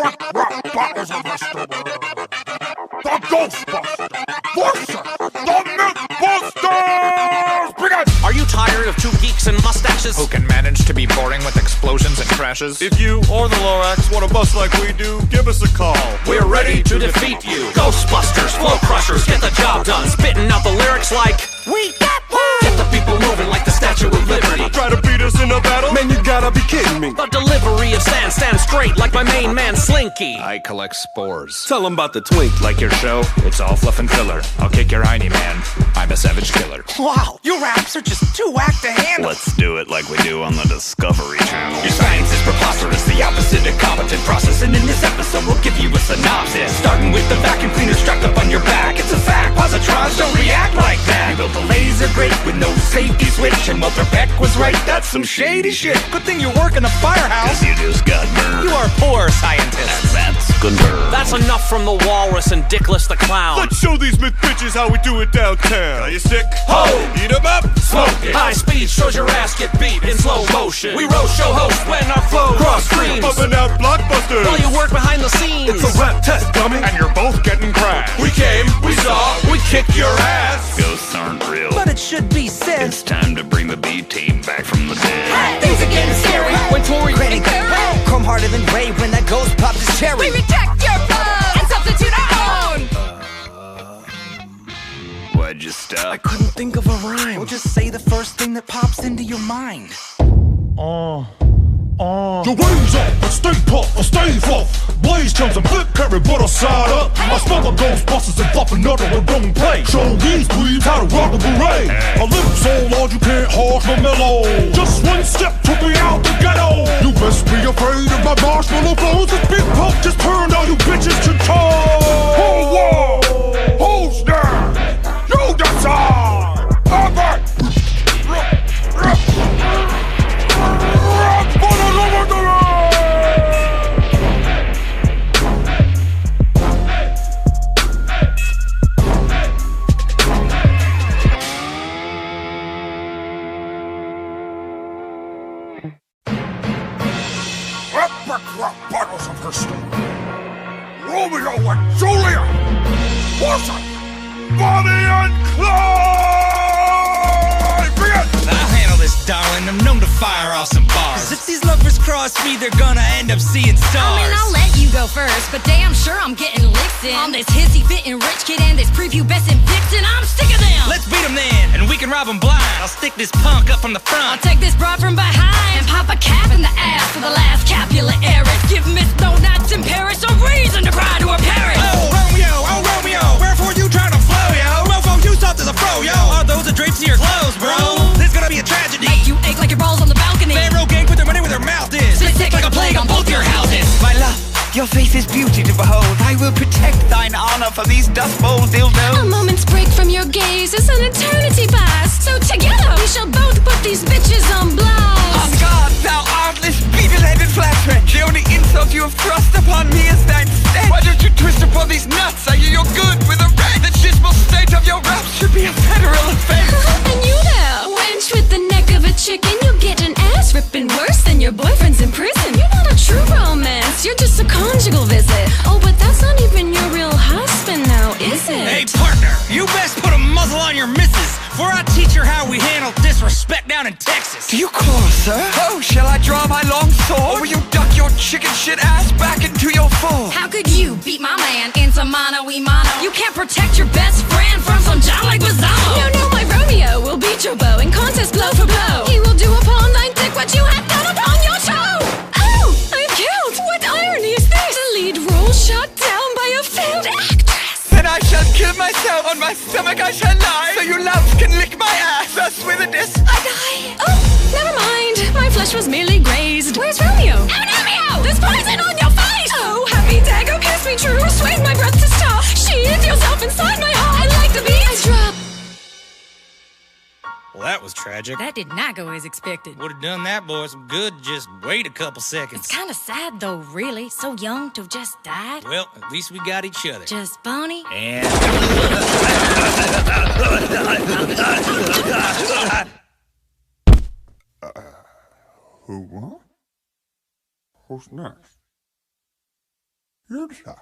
Bottles of history. The Ghostbusters Vs the Mythbusters! Begin! Are you tired of two geeks and mustaches who can manage to be boring with explosions and crashes? If you or the Lorax want to bust like we do, give us a call. We're ready to defeat you. Ghostbusters, flow crushers, get the job done. Spitting out the lyrics like, we got one! Get the people moving like the Statue of Liberty. Try to beat us in a battle? Man, you gotta be kidding me. The delivery of sand stands straight like my main man Slinky. I collect spores. Tell them about the twink. Like your show, it's all fluff and filler. I'll kick your hiney, man. I'm a savage killer. Wow, your raps are just too whack to handle. Let's do it like we do on the Discovery Channel. Your science is preposterous, the opposite of competent processing. In this episode, we'll give you a synopsis. Starting with the vacuum cleaner strapped up on your back. It's a fact, positrons don't react like that. You built a laser grate with no safety switch, and Walter Peck was right, that's some shady shit. Good thing you work in a firehouse. 'Cause you just got burned. You are poor scientists. That's good burn. That's enough from the walrus and Dickless the clown. Let's show these myth bitches how we do it downtown. Are you sick? Ho! Eat 'em up! Smoke it! High speed shows your ass get beat in slow motion. We roast show host when our flow cross streams. Bumping out blockbusters. While you work behind the scenes. It's a rap test, dummy. And you're both getting crashed. We came, we saw, we kicked your ass. Ghosts aren't real. But it should be said. It's time to bring the B-team back from the dead. Things are getting scary. When Tori Ready, come harder than Ray when that ghost pops his cherry. We reject your blood and substitute our own. Why'd you stop? I couldn't think of a rhyme. Well, just say the first thing that pops into your mind. Your ways up, but stay puff, or stay fluff. Blaze comes and flip carry butter side up. I smell the Ghostbusters and flop another one don't play. Show these dweebs how to rock the beret. A little so large you can't harsh my mellow. Just one step took me out the ghetto. You best be afraid of my marshmallow flows. This big pump just turned all you bitches to toes. Whoa, whoa, who's there? You decide. Alfred. Bottles of history. Romeo and Juliet. Wilson, Bonnie and Clyde. Begin. I'll handle this, darling. I'm known to fire off some bars. 'Cause if these lovers cross me, they're gonna end up seeing stars. I mean, I'll let you go first, but damn sure I'm getting licked in. On this hissy-fitting rich kid and this prepubescent vixen, I'm sick of them. Let's beat them then, and we can rob them blind. I'll stick this punk up from the front. I'll take this broad from behind and pop a cap in the ass for the last Capulet heiress. Give Miss Donuts in Paris a reason to cry to her parents. Oh, Romeo, wherefore you trying to flow, yo? Mofo, you soft as a fro, yo. Are those the drapes to your clothes, bro? This is gonna be a tragedy. Make you ache like your balls on the balcony. Pharaoh gang put their money where their mouth is. Spit sick like a plague on both your houses. My love, your face is beauty to behold. I will protect thine honor from these dust bowl dildos. A moment's break from your gaze is an eternity past. So together we shall both put these bitches on blast. On God, thou artless, beetle-headed flatwreck. The only insult you have thrust upon me is thine stead. Why don't you twist upon these nuts? Are you your good with a red? The chismal state of your raps should be a federal offense. And you there, wench with the neck of a chicken, you get an ass ripping worse than your boyfriend's in prison. You're not a true romance, you're just a conjugal visit. Oh, but that's not even your real husband now, is it? Hey, partner, you best put a muzzle on your missus, for I teach her how we handle disrespect down in Texas. Do you call, sir? Oh, shall I draw my long sword? Or will you duck your chicken shit ass back into your fold? How could you beat my man into mano-y-mano? You can't protect your best friend from some John like Mazzano. No, my Romeo will beat your bow in contest blow for blow. He will do upon thy dick what you have done upon your toe. Oh, I'm killed. What irony is this? The lead role shot down by a failed actress. Then I shall kill myself. On my stomach I shall lie, so you loves can lick my ass. Thus with a diss I die. Oh, never mind. My flesh was merely grazed. Where's Romeo? Romeo! There's poison on your face! Oh, happy dagger, kiss me true. Swing my breath to stop. Sheathe yourself inside my heart. I like the beat. I drop. Well, that was tragic. That did not go as expected. Would have done that boy some good, just wait a couple seconds. It's kind of sad though, really. So young to have just died. Well, at least we got each other. Just Bonnie. And... Who what? Who's next? inside.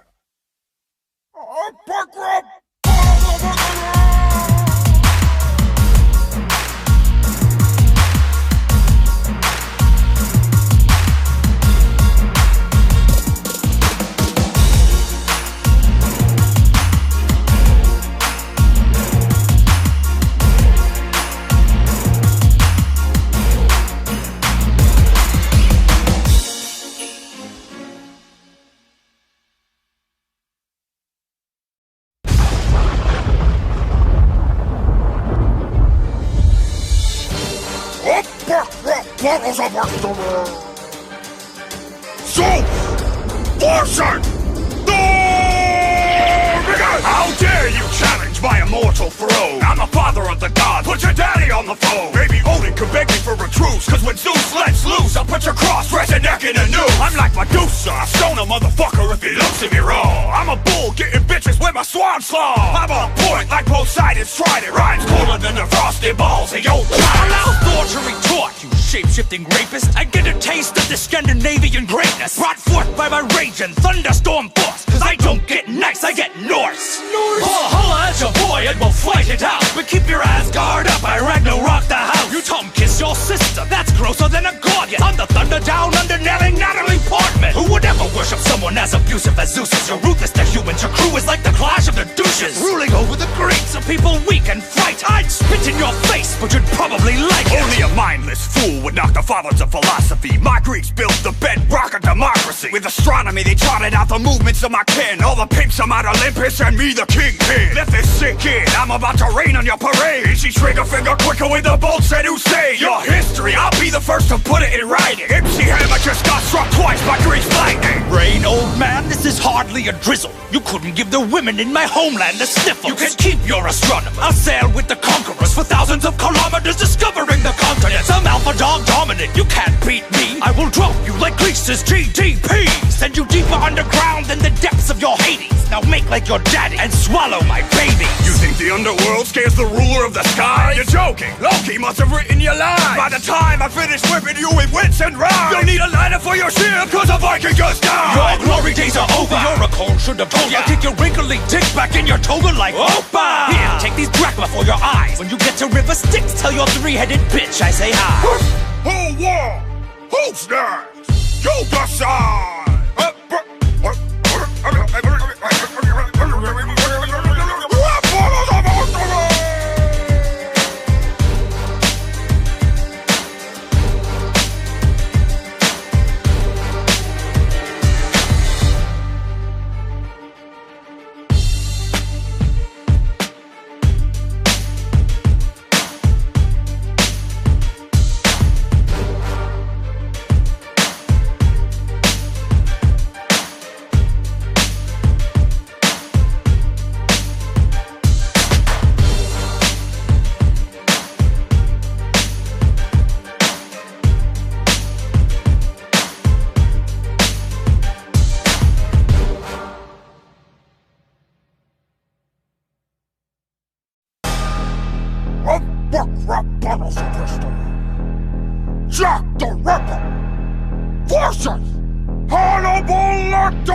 How dare you challenge my immortal throne? I'm the father of the gods, put your daddy on the phone. Maybe Odin could beg me for a truce, cause when Zeus lets loose, I'll put your cross-dressing neck in a noose. I'm like Medusa, I'll stone a motherfucker if he looks at me wrong. I'm a bull getting bitches with my swan song. I'm on point like Poseidon's trident. Rhymes cooler than the frosted balls of your giants. Allow Thor to retort, you shape-shifting rapist. I get a taste of the Scandinavian greatness, brought forth by my rage and thunderstorm force. Cause I don't get nice, I get Norse. Oh, holla at your boy and we'll fight it out. But keep your Asgard up, I Ragnarok the house. You tongue kiss your sister, that's grosser than a gorget. I'm the thunder down under nailing Natalie Portman. Who would ever worship someone as abusive as Zeus is? You're ruthless to humans, your crew is like the clash of the douches, ruling over the Greeks, of people weak and fight. I'd spit in your face, but you'd probably like it. Only a mindless fool would knock the fathers of philosophy. My Greeks built the bedrock of democracy. With astronomy they charted out the movements of my kin. All the pimps on Mount Olympus and me the kingpin. Let this sink in, I'm about to rain on your parade. Easy trigger finger quicker with the bolts and Hussein. Your history, I'll be the first to put it in writing. MC Hammer just got struck twice by Greece lightning. Rain, old man, this is hardly a drizzle. You couldn't give the women in my homeland a sniffle. You can keep your astronomer. I'll sail with the conquerors for thousands of kilometers, discovering the continents. I'm alpha dog dominant, you can't beat me. I will drop you like Greece's GDP. Send you deeper underground than the depths of your Hades. Now make like your daddy and swallow my baby. You think the underworld scares the ruler of the sky? You're joking, Loki must have written your line. By the time I finish whipping you with wits and rhymes, you'll need a lighter for your ship, cause a Viking just died. Your glory days are over. Your Oracle should have told ya. Kick your wrinkly dick back in your toga like Oprah. Here, take these drachma for your eyes. When you get to River Styx, tell your three-headed bitch I say hi. Who won? Who's next? You decide! Jack the Ripper versus Hannibal Lecter!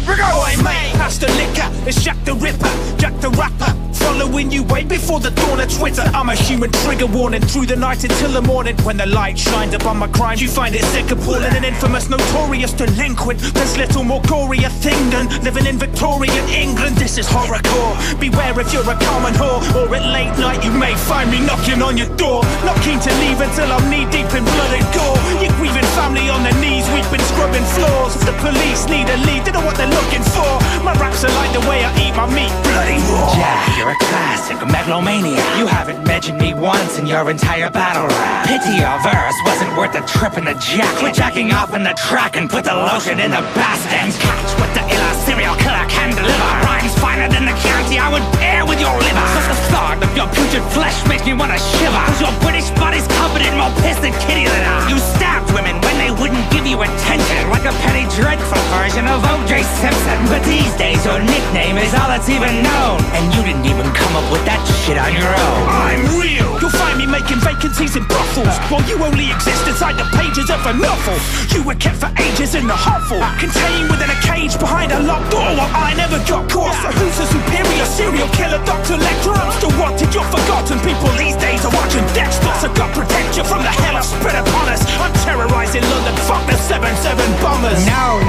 Oi mate, pass the liquor, it's Jack the Ripper, Jack the Rapper. Following you way before the dawn of Twitter. I'm a human trigger warning through the night until the morning. When the light shined upon my crimes, you find it sick appalling. An infamous, notorious delinquent. There's little more gory a thing than living in Victorian England. This is horrorcore. Beware if you're a common whore, or at late night you may find me knocking on your door. Not keen to leave until I'm knee deep in blood and gore. Your grieving family on their knees, we've been scrubbing floors. If the police need a lead, they know what they're looking for. My raps are like the way I eat my meat, bloody raw. Jack, you're a classic megalomania. You haven't mentioned me once in your entire battle rap. Pity your verse wasn't worth the trip in the jack. Quit jacking off in the track and put the lotion in the basket. Catch what the illa serial killer can deliver. Rhymes finer than the county I would pair with your liver. Just the thought of your putrid flesh makes me wanna shiver. Cause your British body's covered in more piss than kitty litter. You stabbed women when they wouldn't give you attention, like a Penny Dreadful version of O.J. Simpson. But these days your nickname is all that's even known, and you didn't even come up with that shit on your own. I'm real! You'll find me making vacancies in brothels, while you only exist inside the pages of a novel. You were kept for ages in the hovel, contained within a cage behind a locked door. While I never got caught. So who's the superior serial killer, Dr. Lecter? I'm still wanted, you're forgotten. People these days are watching Dexter. So God protect you from the hell I've spread upon us. I'm terrorizing London, fuck the 7-7 bombers. No,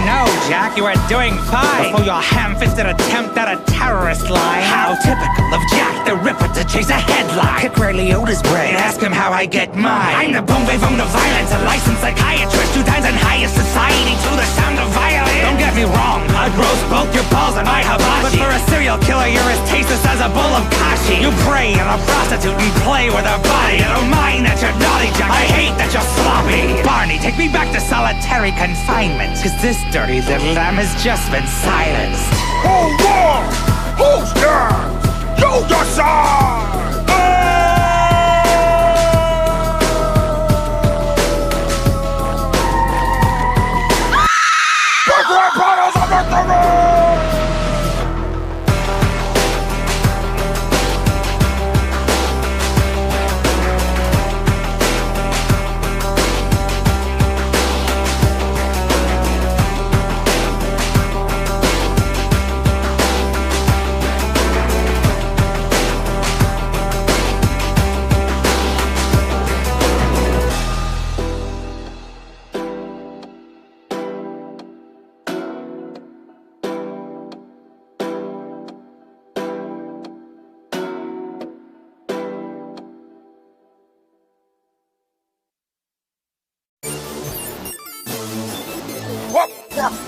Jack, you are doing fine before your ham-fisted attempt at a terrorist line. How typical of Jack the Ripper to chase a headline. Pick Ray Liotta's brain, ask him how I get mine. I'm the boom vivum of violence, a licensed psychiatrist, 2 times in highest society to the sound of violin. Don't get me wrong, I'd roast both your balls and my hibachi. But for a serial killer, you're as tasteless as a bowl of kashi. You prey on a prostitute and play with her body. I don't mind that you're naughty, Jack, I hate that you're sloppy. Barney, take me back to solitary confinement, cause this dirty little lamb has just been silenced. Hold on! Who's there? You decide! Big red bottles of victory!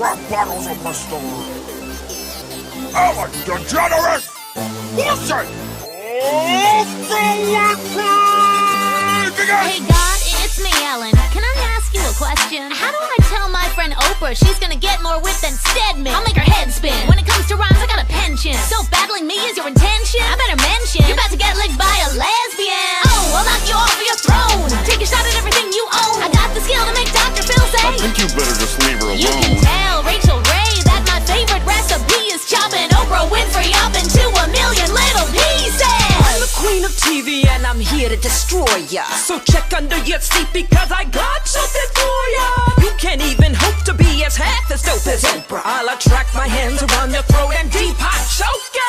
What bottles of the store? Ellen DeGeneres! Bullshit! Hey God, it's me, Ellen. Can I ask you a question? How do I tell my friend Oprah she's gonna get more wit than Stedman? I'll make her head spin. When it comes to rhymes, I got a penchant. So battling me is your intention? I better mention you're about to get licked by a lesbian. Oh, I'll knock you off of your throne. Take a shot at everything you own. I got the skill to make Dr. Phil say I think you better just leave her alone. You can tell Rachel Ray that my favorite recipe is chopping Oprah Winfrey up into a million little pieces. I'm the queen of TV and I'm here to destroy ya. So check under your seat because I got something for ya. You can't even hope to be as half as dope as Oprah. I'll attract my hands around your throat and deep hot choke ya.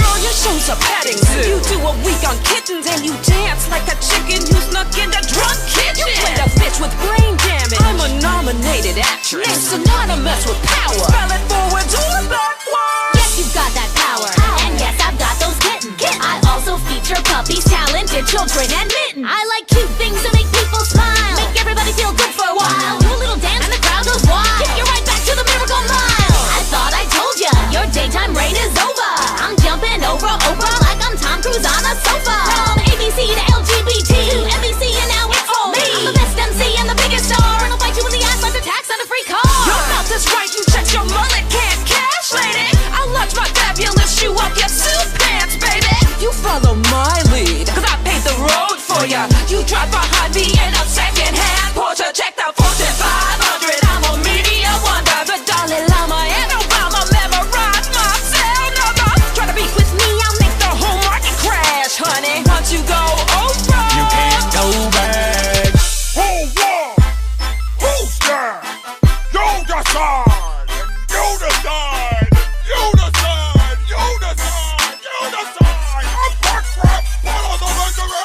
Girl, your show's a petting zoo. You do a week on kittens and you dance like a chicken who snuck in the drunk kitchen. You played a bitch with brain damage. I'm a nominated actress. It's synonymous with power. Spell it forwards or backwards. Yes, you've got that power. And yes, I've got those kittens. I also feature puppies, talented children, and mittens. I like cute things to make people smile. Make everybody feel good for a while. Do a little dance and the crowd goes wild. Kick you right back to the Miracle Mile. I thought I told ya, your daytime reign is over. I'm jumping over Oprah like I'm Tom Cruise on a sofa. From ABC to LGBT to NBC and now it's all me. I'm the best MC and the biggest star. And I'll fight you in the ass like the tax on a free car. Your mouth is right, you check your mullet, can't cash, lady. I'll launch my fabulous shoe up your suit pants, baby. You follow my lead, cause I paved the road for ya. You drive behind me in a second-hand Porsche. Check the Fortune 500, I'm a media wonder. The Dalai Lama and Obama memorize my cell number. Try to beef with me, I'll make the whole market crash, honey. Once you go Oprah, you can't go back. Hold on! Who's there? You decide! You decide! You decide! You decide! You decide! I'm back for a bottle of victory!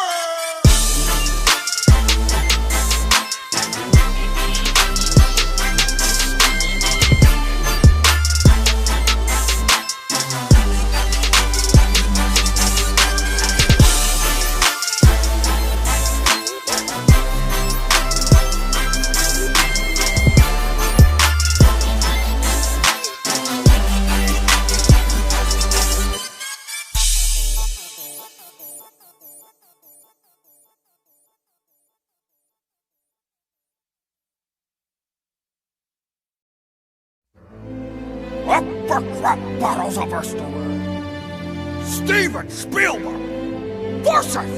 Bottles of our story. Steven Spielberg versus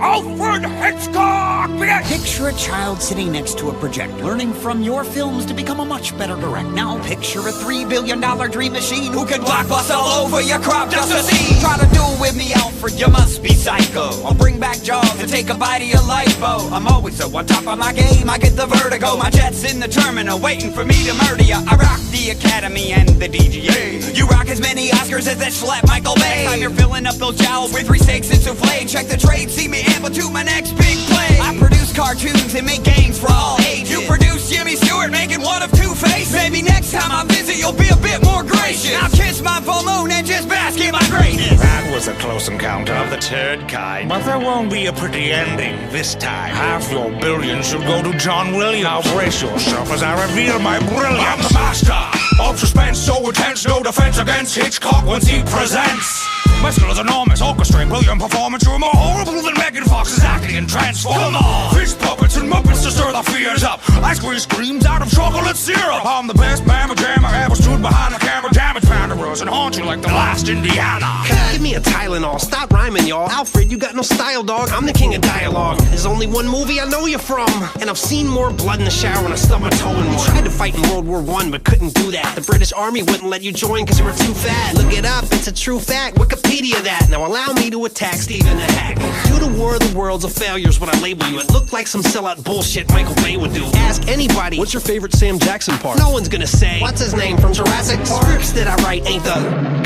Alfred Hitchcock, bitch! Picture a child sitting next to a projector, learning from your films to become a much better director. Now picture a $3 billion dream machine who can blockbust all over your crop just to see. Try to do it with me, Alfred, you must be psycho. I'll bring back Jaws and take a bite of your lipo. I'm always so on top of my game, I get the vertigo. My jet's in the terminal, waiting for me to murder ya. I rock the Academy and the DGA. You rock as many Oscars as that schlep Michael Bay. Time you're filling up those jowls with 3 steaks and souffle. Check the trade, see me amble to my next big play. I produce cartoons and make games for all ages. You produce Jimmy Stewart making one of 2 faces. Maybe next time I visit you'll be a bit more gracious. Now kiss my full moon and just bask in my greatness. That was a close encounter of the turd kind. But there won't be a pretty ending this time. Half your billions should go to John Williams. Now brace yourself as I reveal my brilliance. I'm the master of suspense so intense, no defense against Hitchcock once he presents. My skill is enormous, orchestrating brilliant performance. You're more horrible than Megan Fox's acting in Transformers. Come on! Fish puppets and muppets to stir the fears up. I squeeze screams out of chocolate syrup. I'm the best mamma jammer ever stood behind the camera. Damage panderers and haunt you like the last Indiana. Give me a Tylenol, stop rhyming, y'all. Alfred, you got no style, dog. I'm the king of dialogue. There's only one movie I know you from, and I've seen more blood in the shower when I stubbed my toe in one. Tried to fight in World War I, but couldn't do that. The British Army wouldn't let you join because you were too fat. Look it up, it's a true fact. Wikipedia that. Now allow me to attack Stephen the Hack. Do the War of the Worlds of failures when I label you. It looked like some sellout bullshit Michael Bay would do. Ask anybody, what's your favorite Sam Jackson part? No one's gonna say, what's his name from Jurassic Park? Scripts that I write ain't the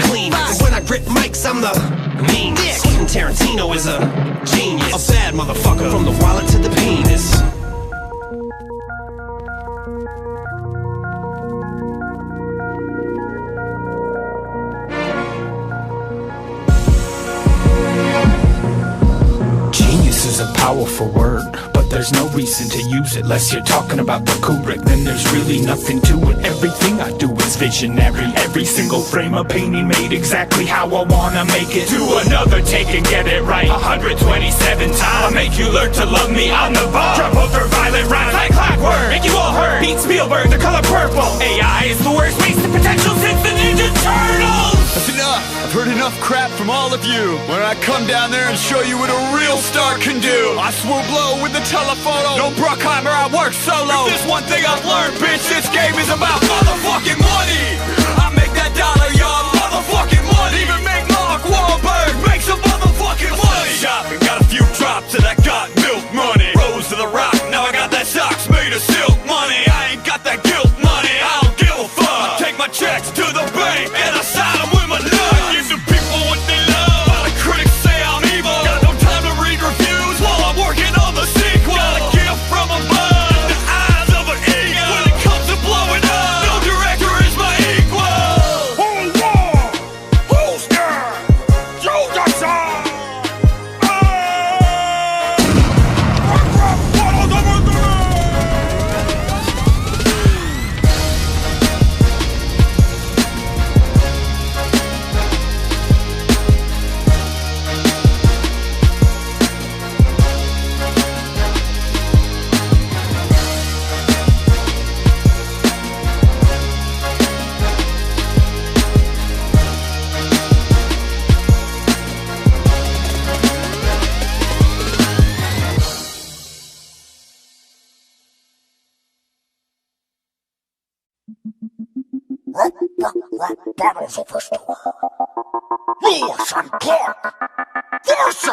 cleanest. When I grip mics, I'm the meanest. Quentin Tarantino is a genius. A bad motherfucker. From the wallet to the penis. Genius is a powerful word, but there's no reason to use it unless you're talking about the Kubrick. Then there's really nothing to it. Everything I do is visionary. Every single frame of painting made exactly how I wanna make it. Do another take and get it right 127 times. I'll make you learn to love me on the bar. Drop ultraviolet rhymes like clockwork, make you all hurt. Beat Spielberg, the color purple. AI is the worst waste of potential since the Ninja Turtles. That's enough. I've heard enough crap from all of you. When I come down there and show you what a real star can do, I swoop low with the telephoto. No Bruckheimer, I work solo. If there's one thing I've learned, bitch, this game is about motherfucking money. I make that dollar, y'all, motherfucking money. Even make Mark Wahlberg make some motherfucking money. Shopping, got a few drops and I got milk money. Rose to the rock, now I got that socks made of silk money. I ain't got that guilt money, I don't give a fuck. I take my checks to the bank and I sign them with my nuts. I give the people what they love. All the critics say I'm evil. Got no time to read reviews while I'm working on the sequel. Got a gift from above, the eyes of an eagle. When it comes to blowing up, no director is my equal. Who won? Who's there? You got some. Battles of the Storm. Lewis and Clark versus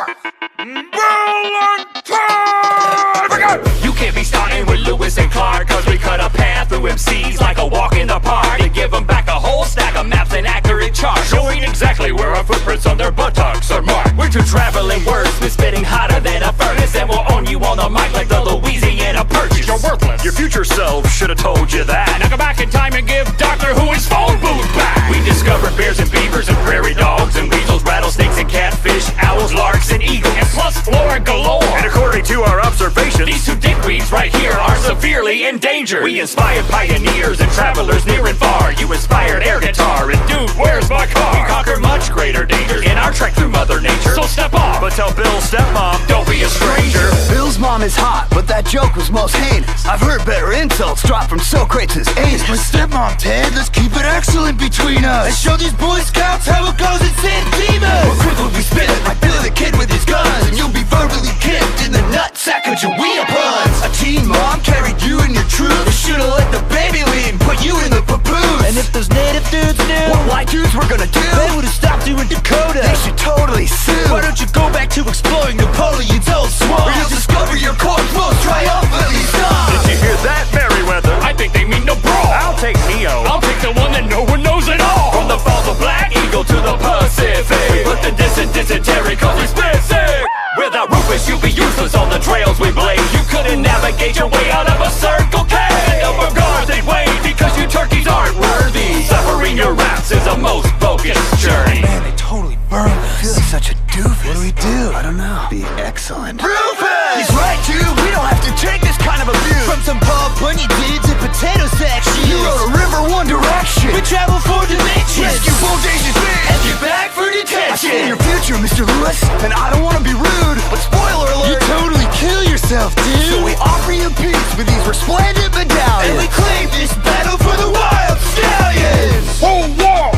Bill and Ted! You can't be starting with Lewis and Clark, cause we cut a path through MCs like a walk in the park. And give them back a whole stack of maps and accurate charts, showing exactly where our footprints on their buttocks are marked. We're two traveling wordsmiths spitting hotter than a furnace, and we'll own you on the mic like the Louisiana Purchase. You're worthless. Your future self should have told you that. Now go back in time and give Doctor Who his phone booth back. We discovered bears and beavers and prairie dogs and weasels, rattlesnakes and catfish, owls, larks and eagles, and plus flora galore. And according to our observations, these two dickweeds right here are severely endangered. We inspired pioneers and travelers near and far. You inspired air guitar and dude, where's my car? We conquer much greater dangers in our trek through Mother Nature. So step off, but tell Bill's stepmom, don't be a stranger. Bill's mom is hot, but that joke was most heinous. I've heard better insults drop from Socrates' anus. My stepmom, Ted, let's keep it excellent between us. And show these Boy Scouts how it goes in San Dimas. We're quickly we spit it like Billy the kid with his guns, and you'll be verbally kicked in the nutsack of Juliet puns. A teen mom carried you in your truth. They should've let the baby lead and put you in the papoose. And if those native dudes knew what white dudes were gonna do, they would've stopped you in Dakota. They should totally sue. Why don't you go back to exploring Napoleon's old swamp, where you'll discover your corpse most triumphantly stopped. Did you hear that, Merryweather? I think they mean no brawl. I'll take Neo. I'll take the one that no one knows at all. From the Falls of Black Eagle to the Pacific, we put the dysentery cause we spit sick. Without Rufus you'd be useless on the trails we blaze. You couldn't navigate your way out of a Circle K. Upper guards they'd wait because you turkeys aren't worthy. Suffering your raps is a most bogus journey. Man, they totally burned us. I feel like such a doofus. What do we do? I don't know. Be excellent. Rufus! He's right, dude. We don't have to take this kind of abuse. From some Paul Bunyan dudes and potato sack shoes. You rode a river one direction. We travel 4 dimensions. Rescue bodacious fish. And you're back for detention. I see in your future, Mr. Lewis, and I don't want to be rude, but spoiler alert, you totally kill yourself, dude. So we offer you peace with these resplendent medallions, and we claim this battle for the wild stallions. Who won?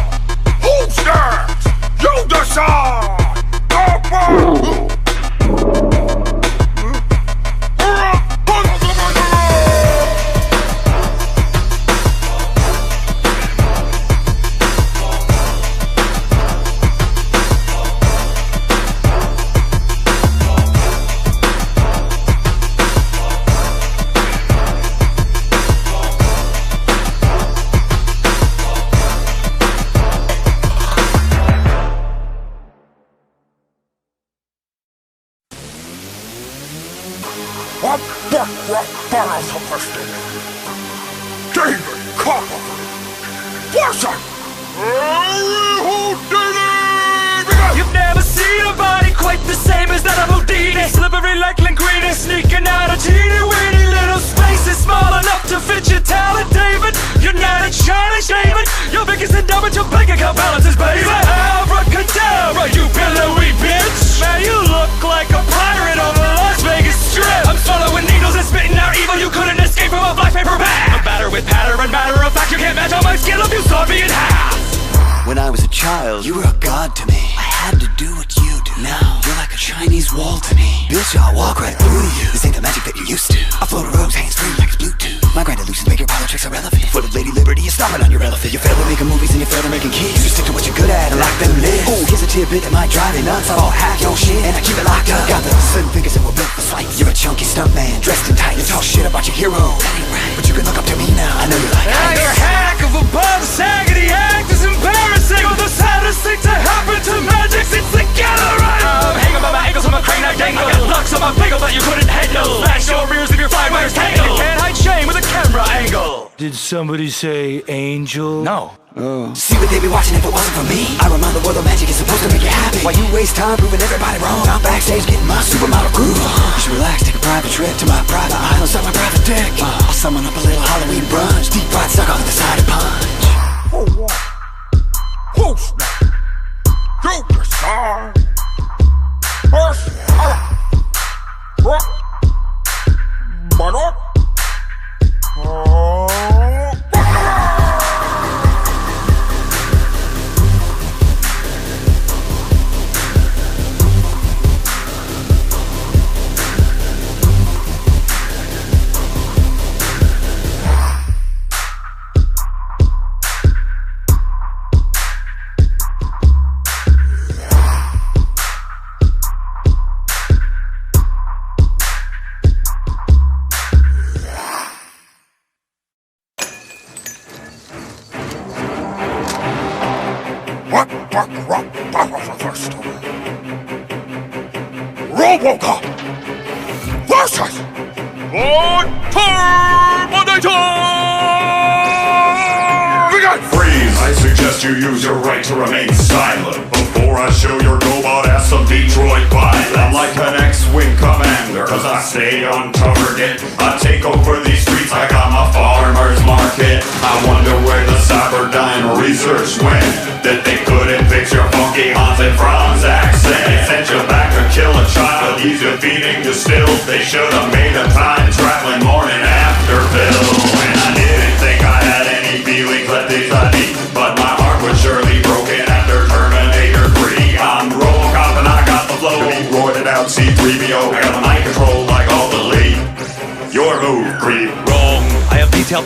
Who stands? You decide. David Copperfield versus Houdini! You've never seen a body quite the same as that of Houdini. Slippery like linguine, sneaking out of teeny-weeny little spaces small enough to fit your talent, David. You're not a Chinese David. Your biggest endowment, your bank account balances, baby. Abracadabra, you billowy bitch. Man, you look like a pirate on the Las Vegas Strip. I'm swallowing needles and spitting out evil. You couldn't escape from a black paper bag. A batter with patter and matter of fact. You can't match all my skill if you saw me in half. When I was a child, you were a god to me. I had to do what you do. Now, you're like a Chinese wall to me. Bitch, I'll walk right through you. This ain't the magic that you used to. I float a rose, hands free like it's Bluetooth. My grand illusions make your politics irrelevant. Foot of Lady Liberty is stomping on your elephant. You fail at making movies and you fail to making keys. You stick to what you're good at and lock them lids. Oh, here's a tidbit that might drive you nuts. I'll hack your shit and I keep it locked up. Got the 7 fingers that were built for fight. You're a chunky stuntman, dressed in tight. You talk shit about your hero. That ain't right, but you can look up to me now. I know you like ice. You're a hack of a bug, saggedy act is embarrassing. You're the saddest thing to happen to magic since the gathering. I'm hanging by my ankles on my crane, I dangle. I got locks on my bagel that you couldn't handle. Smash your rears if your fly wires tangle. You can't hide shame with a camera angle. Did somebody say angel? No. Oh. See what they'd be watching if it wasn't for me. I remind the world of magic is supposed to make you happy. While you waste time proving everybody wrong, I'm backstage getting my supermodel groove on. You should relax, take a private trip to my private island, suck my private dick. I'll summon up a little Halloween brunch, deep fried suck off the side of punch. Who's next? You decide. Robocop Vs Terminator! Freeze! I suggest you use your right to remain silent before I show your robot ass some Detroit violence. I'm like an X-Wing commander, cause I stay on target. I take over these streets like I'm a farmer's market. I wonder where the Cyberdyne research went, that they couldn't fix your funky Hans and Franz accent. They sent you back to kill a child, he's defeating the stills. They should've made a time-traveling morning after pill. And I didn't think I had any feelings left inside me, but my heart was surely broken after Terminator 3. I'm Robocop and I got the flow.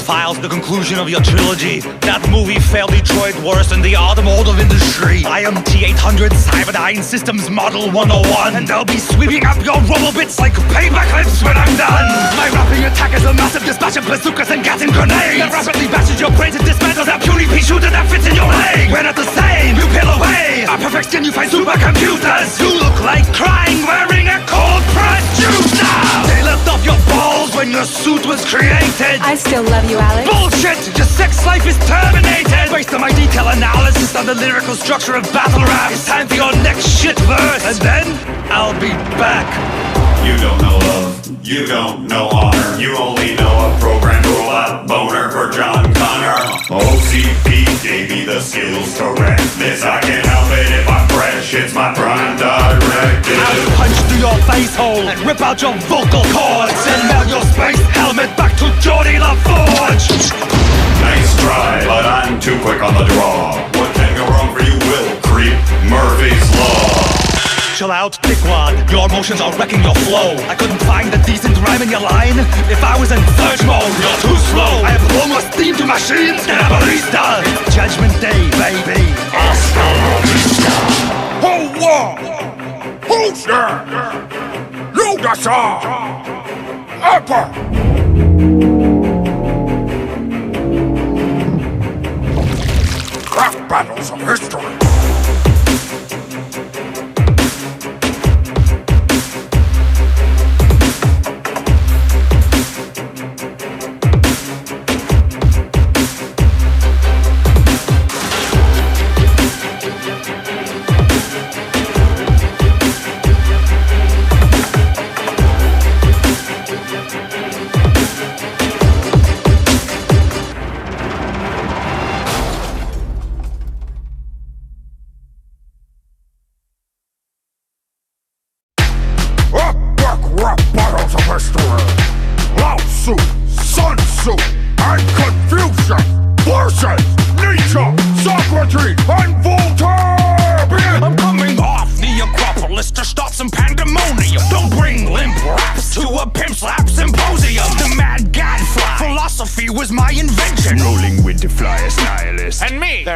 X-Files the conclusion of your trilogy. That movie failed Detroit worse than the automotive industry. I am T-800 Cyberdyne Systems Model 101, and I'll be sweeping up your rubble bits like paper clips when I'm done. My rapping attack is a massive dispatch of bazookas and gas and grenades that rapidly bashes your brains and dismantles that puny pea shooter that fits in your leg. We're not the same, you peel away. A perfect skin, you find supercomputers. You look like crying wearing a cold pressed juice now. They left off your balls when your suit was created. I still love you, Alex. Bullshit! Your sex life is terminated. Based on my detailed analysis on the lyrical structure of battle rap, it's time for your next shit verse, and then I'll be back. You don't know love, you don't know honor. You only know a programmed robot boner for John Connor. OCP gave me the skills to wreck this. I can't help it if I'm fresh, it's my prime directive. I'll punch through your face hole and rip out your vocal cords. Send out your space helmet back to Geordie LaForge. Nice try, but I'm too quick on the draw. What can go wrong for you will creep, Murphy's Law. Chill out, dickwad. Your emotions are wrecking your flow. I couldn't find a decent rhyme in your line if I was in surge mode. You're too slow. I have almost steam to machines. Get a barista. It's Judgment Day, baby. Hasta la vista. Hold on! Who's there? You the song! Upper! Rap battles of history!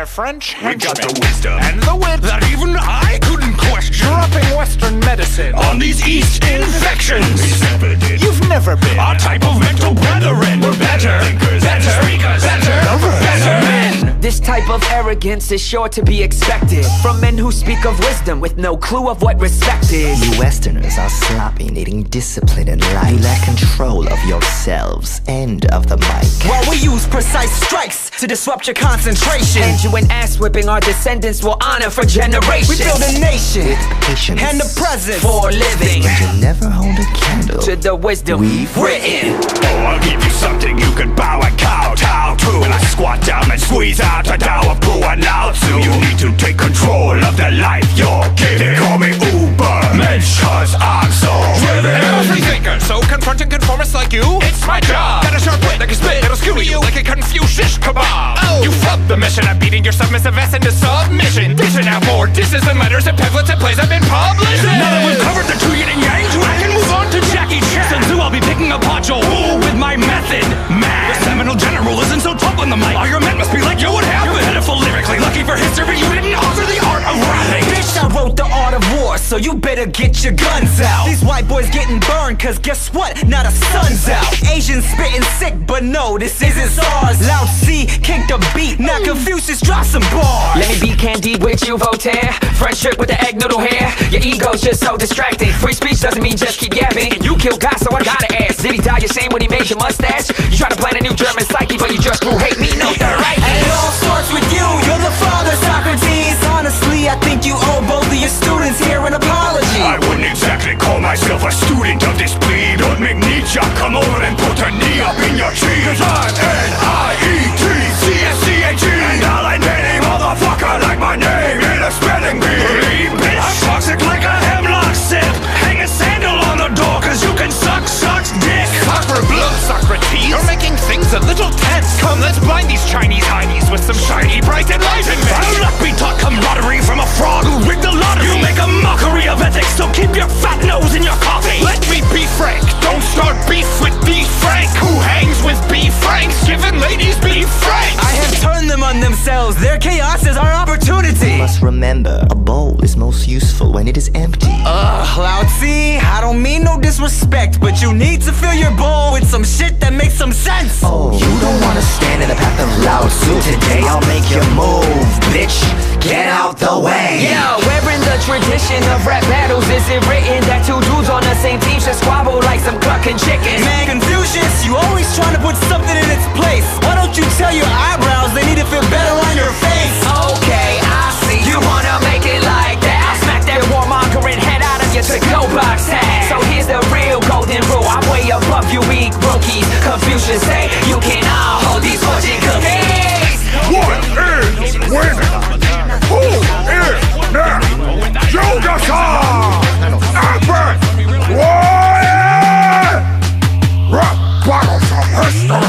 French we got the wisdom and the wit that even I couldn't question. Dropping Western medicine on these East infections. You've never been our type of mental brethren. We're better, thinkers, better, speakers, better men. This type of arrogance is sure to be expected from men who speak of wisdom with no clue of what respect is. You Westerners are sloppy, needing discipline in life. You lack control of yourselves and of the mic. While we use precise strikes to disrupt your concentration, and you and ass whipping our descendants will honor for generations. We build a nation with patience and the presence for living. But you never hold a candle to the wisdom we've written. Oh, I'll give you something you can bow and kowtow to. When I squat down and squeeze out a Tao of Pooh and Lao Tzu. You need to take control of the life you're giving. They call me Uber, Mensch, cause I'm so driven. I'm a free thinker, so confronting conformists like you, it's my job. Got a sharp wit like a spit, it'll skew you like a Confucius kebab. Oh. You flubbed the mission of beating your submissive ass into submission. Dishing out more disses and letters and pamphlets and plays I've been published. Now that we've covered the two yin and yang, I can move on to Jackie Chan. Since I'll be picking apart your wool with my method. Man, the seminal general isn't so tough on the mic. All your men must be like you would have. You're pitiful lyrically, lucky for history, you didn't alter the art of rapping. Bitch, I wrote the art of war, so you better get your guns out. These white boys getting burned, cause guess what? Now the sun's out. Asians spitting sick, but no, this isn't SARS. Lao C, kick the beat, now Confucius drop some bars. Let me be candid with you, Voltaire. Friendship with the egg noodle hair. Your ego's just so distracting. Free speech doesn't mean just keep yapping. And you killed God, so I gotta ask, did he die your shame when he made your mustache? You try to plan a new German psyche, but you just grew hate me, no, they're right. And it all starts with you, you're the father, Socrates. Honestly, I think you owe both of your students here an apology. I wouldn't exactly call myself a student of this breed. Don't make Nietzsche come over and put a knee up in your cheek. Cause I'm N-I-E-T-C-S-C-H-E, and I'll ain't any motherfucker like my name in a spelling bee. Bitch, I'm toxic like a hemlock sip. Hang a sandal on the door cause you can suck dick. Sacre bleu, Socrates, you're making things a little tense. Come, let's blind these Chinese heinies with some shiny, bright enlightenment. I'll not be taught camaraderie from a frog who rigged the lottery. You make a mockery of ethics, so keep your fat nose in your coffee. Let me be frank, don't start beef with B. Frank. Who hangs with B. Franks? Given run themselves. Their chaos is our opportunity. You must remember, a bowl is most useful when it is empty. Lao Tzu, I don't mean no disrespect, but you need to fill your bowl with some shit that makes some sense. Oh, you don't wanna stand in the path of Lao Tzu. Today I'll make you move, bitch. Get out the way. Yeah, where in the tradition of rap battles is it written that two dudes on the same team should squabble like some clucking chickens? Man, Confucius, you always trying to put something in its place. Why don't you tell your eyebrows they need to feel better on your face? Okay, I see. You wanna make it like that? I'll smack that warmongering head out of your to-go box tag. So here's the real golden rule. I'm way above you weak rookies. Confucius say you can all hold these fortune cookies. What is winning? Who is next? Julius! Alfred! Juliet! Rock bottles of history!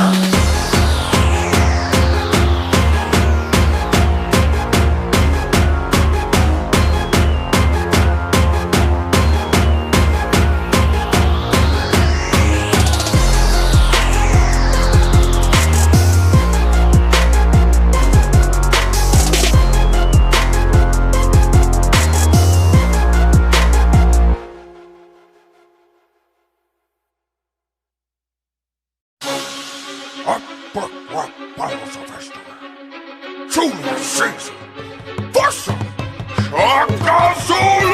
Julius Caesar vs Shaka Zulu!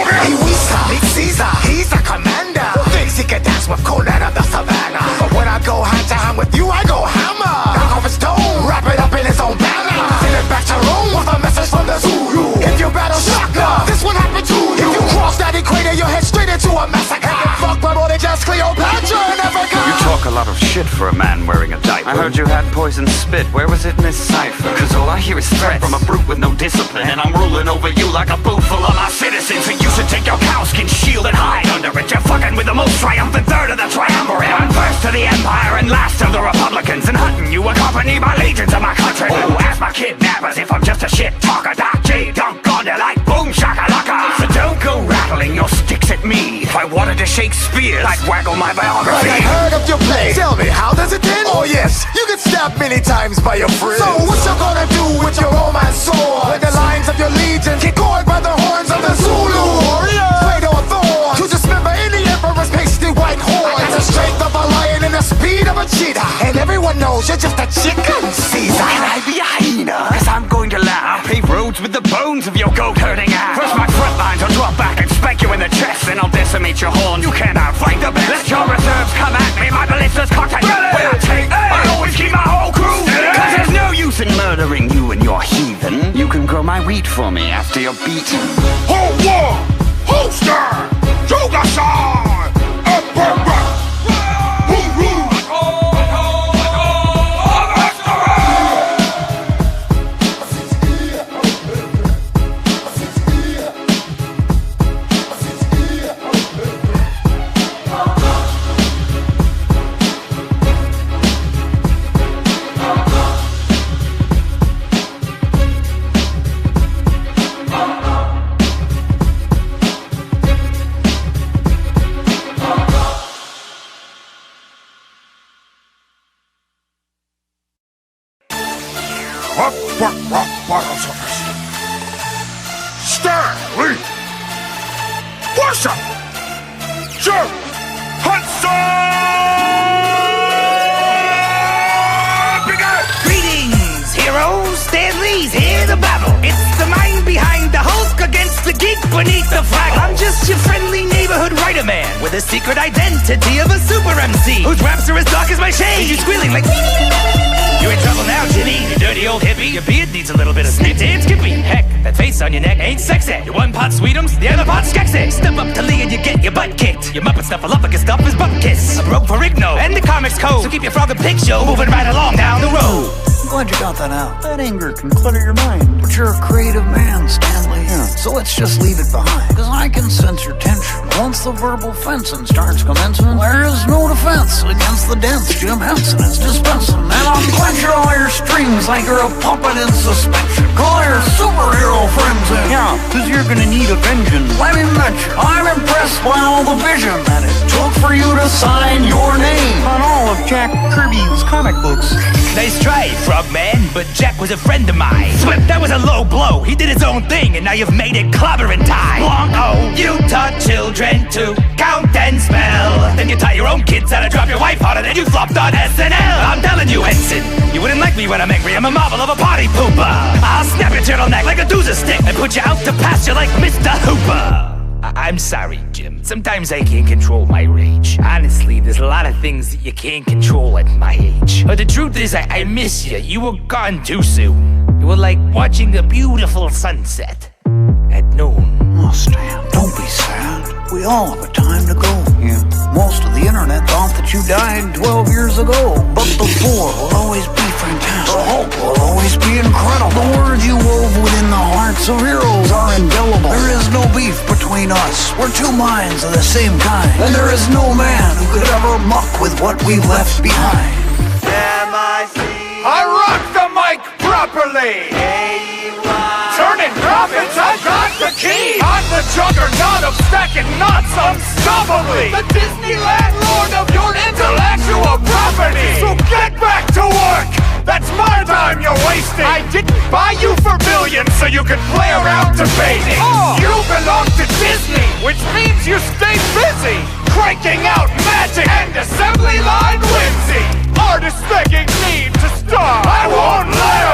Hey, we saw meet Caesar, he's a commander. Thinks he can dance with Conan of the savannah. But when I go hand to hand with you, I go hammer. Knock off his dome, wrap it up in his own banner. Send it back to Rome with a message from the Zulu. If you battle Shaka, this one happened to you. If you cross that equator, you'll head straight into a massacre. Fuck by more than just Cleopatra and Africa. You talk a lot of shit for a man wearing a diaper. I heard you had poison spit. Where was it in this cipher? Cause all I hear is threats from a brute with no discipline. And I'm ruling over you like a boot full of my citizens. And you should take your cowskin shield and hide under it. You're fucking with the most triumphant third of the triumvirate. I'm first to the empire and last of the Republicans. And hunting you accompanied by legions of my country. Oh, ask my kidnappers if I'm just a shit talker. Doc J dunk on you like boom shakalaka. So don't go rattling your sticks at me. If I wanted to shake spears, I'd waggle my biography. I heard of your play. Tell me, how does it end? Oh yes, you get stabbed many times by your friends. So what you gonna do with your Roman sword? When the lines of your legion get gored by the horns of the Zulu warriors. Trade or Thor, to dismember any emperor's pasty white horse. I got the strength of a lion and the speed of a cheetah. And everyone knows you're just a chicken, Caesar. Can I be a hyena? Cause I'm going to laugh. I'll pave roads with the bones of your goat-herding ass. First my front lines will drop back and spank you in the chest. Then I'll decimate your horns. You can't outfight the best. Let your reserves come at me. My ballista's cocked and when I take, I always keep my whole crew. Cause there's no use in murdering you and your heathen. You can grow my wheat for me after you're beaten. Hold war! Hold stand! Julius! Emperor! Stanley! What's up? Jim Henson! Begin! Greetings, heroes! Stanley's here to battle. It's the mind behind the Hulk against the geek beneath the flag. I'm just your friendly neighborhood writer man with a secret identity of a super MC whose raps are as dark as my shade. You squealing like... You're in trouble now, Jimmy, you dirty old hippie. Your beard needs a little bit of snip. Damn Skippy. Heck, that face on your neck ain't sexy. You're one pot sweetums, the other pot skexy. Step up to Lee and you get your butt kicked. Your Muppet Snuffleupagus stuff is butt kiss. A broke for Rigno and the comics code. So keep your frog and pig show moving right along down the road. I'm glad you got that out. That anger can clutter your mind. But you're a creative man, Stanley. Yeah. So let's just leave it behind. Cause I can sense your tension Once the verbal fencing starts commencing, there is no defense against the dance Jim Henson is dispensing. And I'll clench all your strings like you're a puppet in suspension. Call your superhero friends in. Yeah, cause you're gonna need a vengeance. Let me mention, I'm impressed by all the vision that it took for you to sign your name on all of Jack Kirby's comic books. Nice try, Frogman, but Jack was a friend of mine. Swift, that was a low blow. He did his own thing, and now you've made it clobbering time. Long-o, you taught children to count and spell. Then you taught your own kids how to drop your wife harder than you flopped on SNL. I'm telling you, Henson, you wouldn't like me when I'm angry. I'm a marvel of a party pooper. I'll snap your turtleneck like a doozer stick and put you out to pasture like Mr. Hooper. I'm sorry, Jim. Sometimes I can't control my rage. Honestly, there's a lot of things that you can't control at my age. But the truth is, I miss you. You were gone too soon. You were like watching a beautiful sunset at noon. Oh, Stan, don't be sad. We all have a time to go. Yeah. Most of the internet thought that you died 12 years ago. But the 4 will always be fantastic. The hope will always be incredible. The words you wove within the hearts of heroes are indelible. There is no beef between us. We're two minds of the same kind. And there is no man who could ever muck with what we've left behind. I rock the mic properly. Turning profits, I've got the key. I'm the juggernaut of stacking knots unstoppably. The Disneyland lord of your intellectual property. So get back to work. That's my time you're wasting. I didn't buy you for billions so you could play around debating. You belong to Disney, which means you stay busy cranking out magic and assembly line whimsy. Artists begging me to star, I won't let 'em.